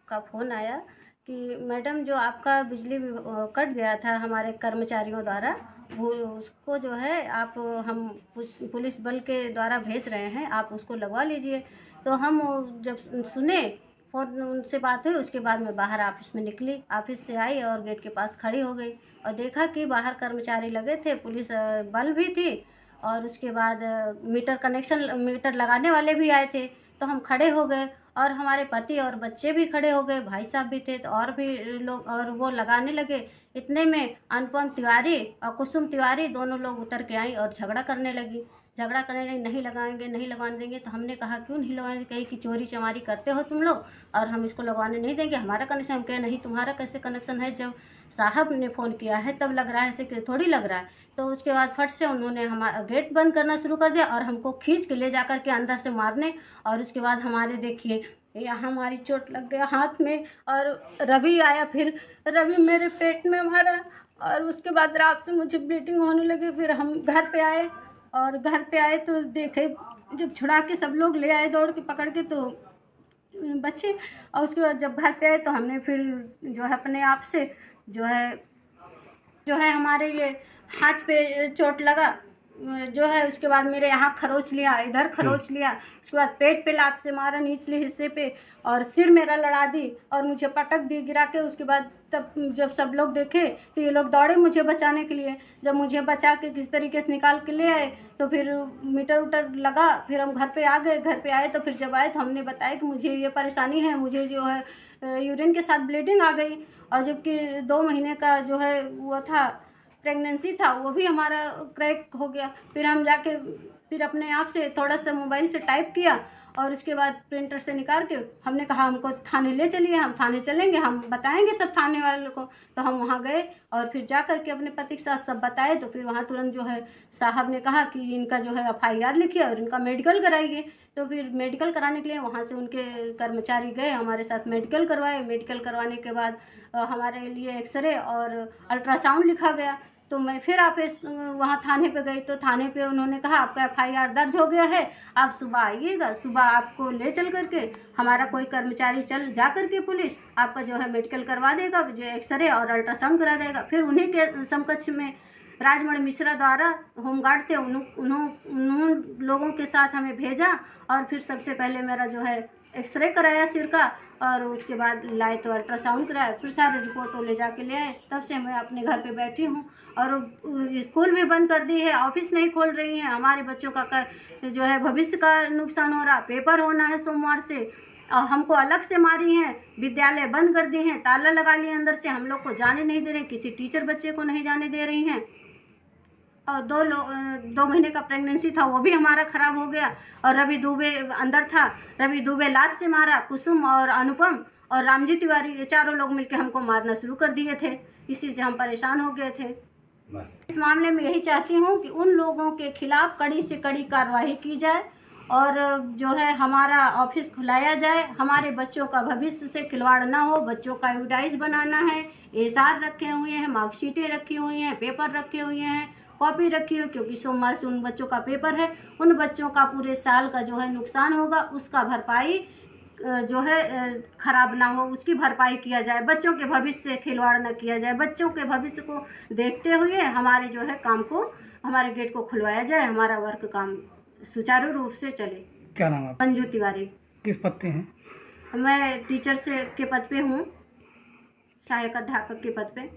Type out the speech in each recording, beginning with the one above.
का फ़ोन आया कि मैडम जो आपका बिजली कट गया था हमारे कर्मचारियों द्वारा, वो उसको जो है आप हम पुलिस बल के द्वारा भेज रहे हैं, आप उसको लगवा लीजिए। तो हम जब सुने, फ़ोन उनसे बात हुई, उसके बाद मैं बाहर ऑफ़िस में निकली, ऑफ़िस से आई और गेट के पास खड़ी हो गई और देखा कि बाहर कर्मचारी लगे थे, पुलिस बल भी थी और उसके बाद मीटर लगाने वाले भी आए थे। तो हम खड़े हो गए और हमारे पति और बच्चे भी खड़े हो गए, भाई साहब भी थे, तो और भी लोग, और वो लगाने लगे। इतने में अनुपम तिवारी और कुसुम तिवारी दोनों लोग उतर के आई और झगड़ा करने लगी। नहीं लगाएंगे, नहीं लगवाने देंगे। तो हमने कहा क्यों नहीं लगवाने, कहीं कि चोरी चमारी करते हो तुम लोग और हम इसको लगवाने नहीं देंगे, हमारा कनेक्शन। हम कहे नहीं, तुम्हारा कैसे कनेक्शन है, जब साहब ने फ़ोन किया है तब लग रहा है, ऐसे थोड़ी लग रहा है। तो उसके बाद फट से उन्होंने हमारा गेट बंद करना शुरू कर दिया और हमको खींच के ले जा कर के अंदर से मारने। और उसके बाद हमारे देखिए यहाँ हमारी चोट लग गया हाथ में और रवि आया, फिर रवि मेरे पेट में मारा और उसके बाद रात से मुझे ब्लीडिंग होने लगी। फिर हम घर पे आए और घर पे आए तो देखे, जब छुड़ा के सब लोग ले आए दौड़ के पकड़ के तो बच्चे। और उसके बाद जब घर पे आए तो हमने फिर जो है अपने आप से जो है हमारे ये हाथ पे चोट लगा जो है। उसके बाद मेरे यहाँ खरोच लिया, इधर खरोच लिया, उसके बाद पेट पे लात से मारा निचले हिस्से पे और सिर मेरा लड़ा दी और मुझे पटक दी गिरा के। उसके बाद तब जब सब लोग देखे तो ये लोग दौड़े मुझे बचाने के लिए। जब मुझे बचा के किस तरीके से निकाल के ले आए तो फिर मीटर उटर लगा, फिर हम घर पे आ गए। घर पे आए तो फिर जब आए तो हमने बताया कि मुझे ये परेशानी है, मुझे जो है यूरिन के साथ ब्लीडिंग आ गई और जबकि 2 महीने का जो है वो था, प्रेगनेंसी था, वो भी हमारा क्रैक हो गया। फिर हम जाके फिर अपने आप से थोड़ा सा मोबाइल से टाइप किया और उसके बाद प्रिंटर से निकाल के हमने कहा हमको थाने ले चलिए, हम थाने चलेंगे, हम बताएंगे सब थाने वालों को। तो हम वहाँ गए और फिर जा कर के अपने पति के साथ सब बताए। तो फिर वहाँ तुरंत जो है साहब ने कहा कि इनका जो है FIR लिखिए और इनका मेडिकल कराइए। तो फिर मेडिकल कराने के लिए वहाँ से उनके कर्मचारी गए, हमारे साथ मेडिकल करवाए। मेडिकल करवाने के बाद हमारे लिए एक्सरे और अल्ट्रासाउंड लिखा गया। तो मैं फिर वहाँ थाने पे गई तो थाने पे उन्होंने कहा आपका FIR दर्ज हो गया है, आप सुबह आइएगा, सुबह आपको ले चल करके हमारा कोई कर्मचारी जा करके पुलिस आपका जो है मेडिकल करवा देगा, जो एक्सरे और अल्ट्रासाउंड करा देगा। फिर उन्हीं के समकक्ष में राजमणि मिश्रा द्वारा होमगार्ड थे, उन्होंने लोगों के साथ हमें भेजा और फिर सबसे पहले मेरा जो है एक्सरे कराया सिर का और उसके बाद लाए तो अल्ट्रासाउंड कराया, फिर सारे रिपोर्ट ले जाके ले आए। तब से मैं अपने घर पे बैठी हूँ और स्कूल भी बंद कर दी है, ऑफिस नहीं खोल रही हैं। हमारे बच्चों का जो है भविष्य का नुकसान हो रहा, पेपर होना है सोमवार से और हमको अलग से मारी हैं, विद्यालय बंद कर दिए हैं, ताला लगा लिए अंदर से, हम लोग को जाने नहीं दे रहे, किसी टीचर बच्चे को नहीं जाने दे रही हैं। और 2 महीने का प्रेगनेंसी था वो भी हमारा ख़राब हो गया। और रवि दुबे अंदर था, रवि दुबे लात से मारा, कुसुम और अनुपम और रामजी तिवारी, ये चारों लोग मिलकर हमको मारना शुरू कर दिए थे। इसी से हम परेशान हो गए थे। इस मामले में यही चाहती हूँ कि उन लोगों के खिलाफ कड़ी से कड़ी कार्रवाई की जाए और जो है हमारा ऑफिस खुलाया जाए। हमारे बच्चों का भविष्य से खिलवाड़ ना हो, बच्चों का एविडेंस बनाना है, एसआर रखे हुए हैं, मार्कशीटें रखी हुई हैं, पेपर रखे हुए हैं, कॉपी रखी हो, क्योंकि सोमवार से उन बच्चों का पेपर है। उन बच्चों का पूरे साल का जो है नुकसान होगा, उसका भरपाई जो है खराब ना हो, उसकी भरपाई किया जाए। बच्चों के भविष्य से खिलवाड़ ना किया जाए। बच्चों के भविष्य को देखते हुए हमारे जो है काम को, हमारे गेट को खुलवाया जाए, हमारा वर्क काम सुचारू रूप से चले। क्या नाम है? अंजू तिवारी। किस पद पे हैं? मैं टीचर के पद पे हूँ, सहायक अध्यापक के पद पे।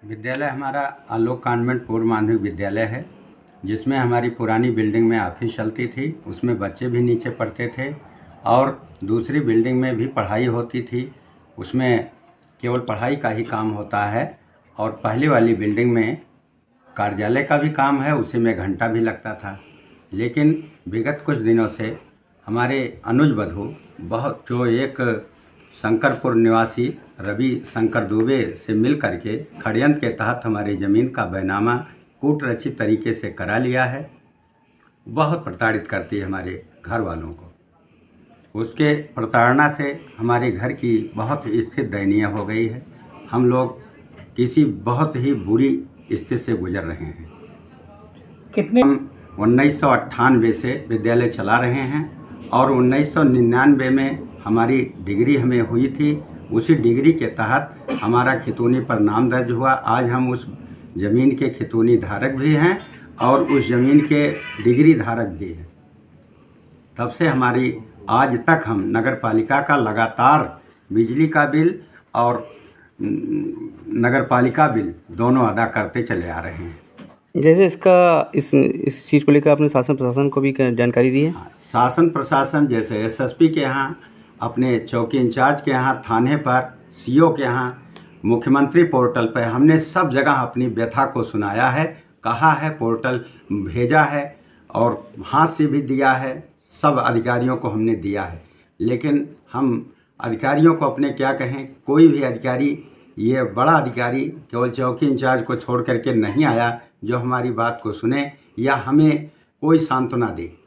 विद्यालय हमारा आलोक कॉन्वेंट पूर्व माध्यमिक विद्यालय है, जिसमें हमारी पुरानी बिल्डिंग में ऑफिस चलती थी, उसमें बच्चे भी नीचे पढ़ते थे और दूसरी बिल्डिंग में भी पढ़ाई होती थी, उसमें केवल पढ़ाई का ही काम होता है। और पहली वाली बिल्डिंग में कार्यालय का भी काम है, उसी में घंटा भी लगता था। लेकिन विगत कुछ दिनों से हमारे अनुज बधू बहुत, जो एक शंकरपुर निवासी रवि शंकर दुबे से मिल करके षड्यंत्र के तहत हमारी ज़मीन का बैनामा कूटरचित तरीके से करा लिया है। बहुत प्रताड़ित करती है हमारे घर वालों को। उसके प्रताड़ना से हमारे घर की बहुत स्थिति दयनीय हो गई है। हम लोग किसी बहुत ही बुरी स्थिति से गुजर रहे हैं। हम 1998 से विद्यालय चला रहे हैं और 1999 में हमारी डिग्री हमें हुई थी, उसी डिग्री के तहत हमारा खितौनी पर नाम दर्ज हुआ। आज हम उस ज़मीन के खितौनी धारक भी हैं और उस ज़मीन के डिग्री धारक भी हैं। तब से हमारी आज तक हम नगर पालिका का लगातार बिजली का बिल और नगर पालिका बिल दोनों अदा करते चले आ रहे हैं। जैसे इस चीज़ को लेकर आपने शासन प्रशासन को भी जानकारी दी है? शासन प्रशासन जैसे एसएसपी के यहाँ, अपने चौकी इंचार्ज के यहाँ, थाने पर, सीओ के यहाँ, मुख्यमंत्री पोर्टल पर हमने सब जगह अपनी व्यथा को सुनाया है, कहा है, पोर्टल भेजा है और हाथ से भी दिया है, सब अधिकारियों को हमने दिया है। लेकिन हम अधिकारियों को अपने क्या कहें, कोई भी अधिकारी, ये बड़ा अधिकारी केवल चौकी इंचार्ज को छोड़ करके नहीं आया जो हमारी बात को सुने या हमें कोई सांत्वना दे।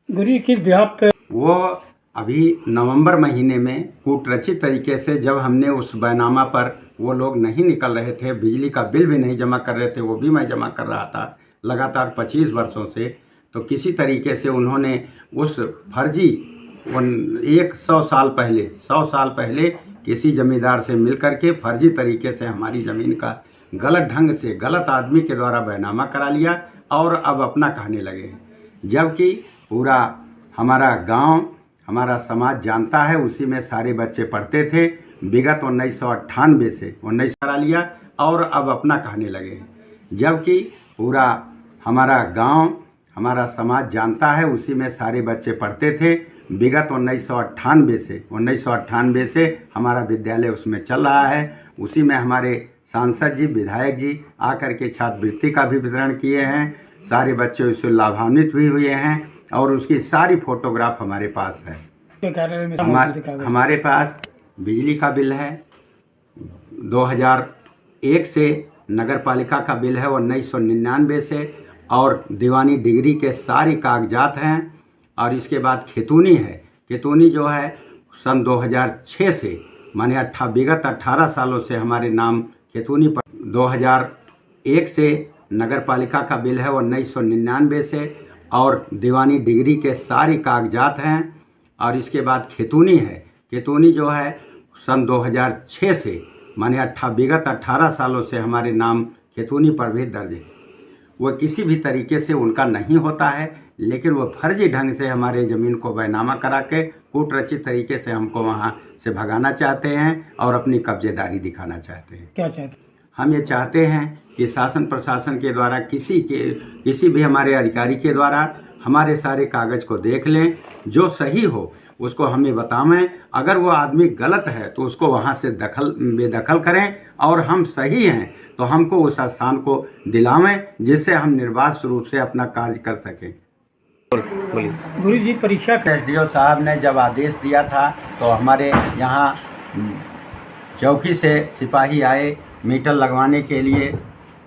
गुरु किस बिहाफ पे? वो अभी नवंबर महीने में कूटरचित तरीके से जब हमने उस बैनामा पर, वो लोग नहीं निकल रहे थे, बिजली का बिल भी नहीं जमा कर रहे थे, वो भी मैं जमा कर रहा था लगातार 25 वर्षों से, तो किसी तरीके से उन्होंने उस फर्जी 100 साल पहले किसी जमींदार से मिल करके फर्जी तरीके से हमारी ज़मीन का गलत ढंग से गलत आदमी के द्वारा बैनामा करा लिया और अब अपना कहने लगे हैं। जबकि पूरा हमारा गांव, हमारा समाज जानता है, उसी में सारे बच्चे पढ़ते थे। विगत 1998 से 19 करा लिया और अब अपना कहने लगे हैं। जबकि पूरा हमारा गांव, हमारा समाज जानता है, उसी में सारे बच्चे पढ़ते थे। विगत 1998 से हमारा विद्यालय उसमें चल रहा है। उसी में हमारे सांसद जी, विधायक जी आकर के छात्रवृत्ति का भी वितरण किए हैं। सारे बच्चे उससे लाभान्वित भी हुए हैं और उसकी सारी फोटोग्राफ हमारे पास है। हमारे पास बिजली का बिल है 2001 से, नगर पालिका का बिल है 1999 से और दीवानी डिग्री के सारे कागजात हैं। और इसके बाद खितौनी है। खितौनी जो है सन 2006 से, माने विगत 18 सालों से हमारे नाम खितौनी पर 2001 से नगर पालिका का बिल है 1999 से और दीवानी डिग्री के सारे कागजात हैं। और इसके बाद खितौनी है। खितौनी जो है सन 2006 से, माने विगत 18 सालों से हमारे नाम खितौनी पर भी दर्ज है। वो किसी भी तरीके से उनका नहीं होता है, लेकिन वो फर्जी ढंग से हमारे ज़मीन को बैनामा करा के कूटरचित तरीके से हमको वहाँ से भगाना चाहते हैं और अपनी कब्जेदारी दिखाना चाहते हैं। क्या चाहते? हम ये चाहते हैं कि शासन प्रशासन के द्वारा किसी भी हमारे अधिकारी के द्वारा हमारे सारे कागज़ को देख लें, जो सही हो उसको हमें बतावें। अगर वो आदमी गलत है तो उसको वहाँ से बेदखल करें और हम सही हैं तो हमको उस स्थान को दिलावें जिससे हम निर्बाध रूप से अपना कार्य कर सकें। गुरु जी, परीक्षा एसडीओ साहब ने जब आदेश दिया था तो हमारे यहाँ चौकी से सिपाही आए मीटर लगवाने के लिए,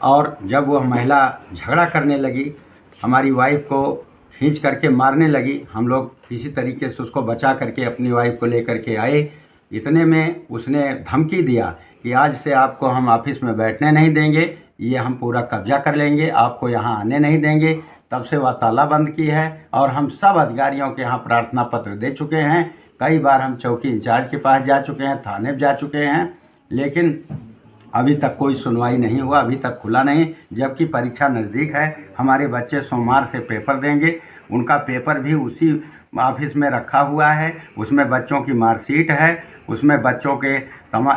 और जब वह महिला झगड़ा करने लगी, हमारी वाइफ को खींच करके मारने लगी, हम लोग किसी तरीके से उसको बचा करके अपनी वाइफ को लेकर के आए। इतने में उसने धमकी दिया कि आज से आपको हम ऑफिस में बैठने नहीं देंगे, ये हम पूरा कब्जा कर लेंगे, आपको यहाँ आने नहीं देंगे। तब से वह ताला बंद की है और हम सब अधिकारियों के यहाँ प्रार्थना पत्र दे चुके हैं। कई बार हम चौकी इंचार्ज के पास जा चुके हैं, थाने जा चुके हैं, लेकिन अभी तक कोई सुनवाई नहीं हुआ, अभी तक खुला नहीं। जबकि परीक्षा नज़दीक है, हमारे बच्चे सोमवार से पेपर देंगे, उनका पेपर भी उसी ऑफिस में रखा हुआ है। उसमें बच्चों की मार्कशीट है, उसमें बच्चों के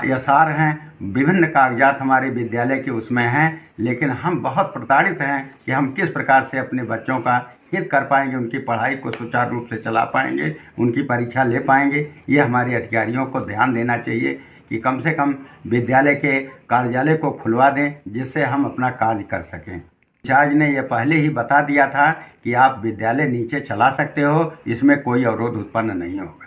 यसार हैं, विभिन्न कागजात हमारे विद्यालय के उसमें हैं। लेकिन हम बहुत प्रताड़ित हैं कि हम किस प्रकार से अपने बच्चों का हित कर पाएंगे, उनकी पढ़ाई को सुचारू रूप से चला पाएंगे, उनकी परीक्षा ले पाएंगे। ये हमारे अधिकारियों को ध्यान देना चाहिए कि कम से कम विद्यालय के कार्यालय को खुलवा दें जिससे हम अपना कार्य कर सकें। इंचार्ज ने यह पहले ही बता दिया था कि आप विद्यालय नीचे चला सकते हो, इसमें कोई अवरोध उत्पन्न नहीं होगा।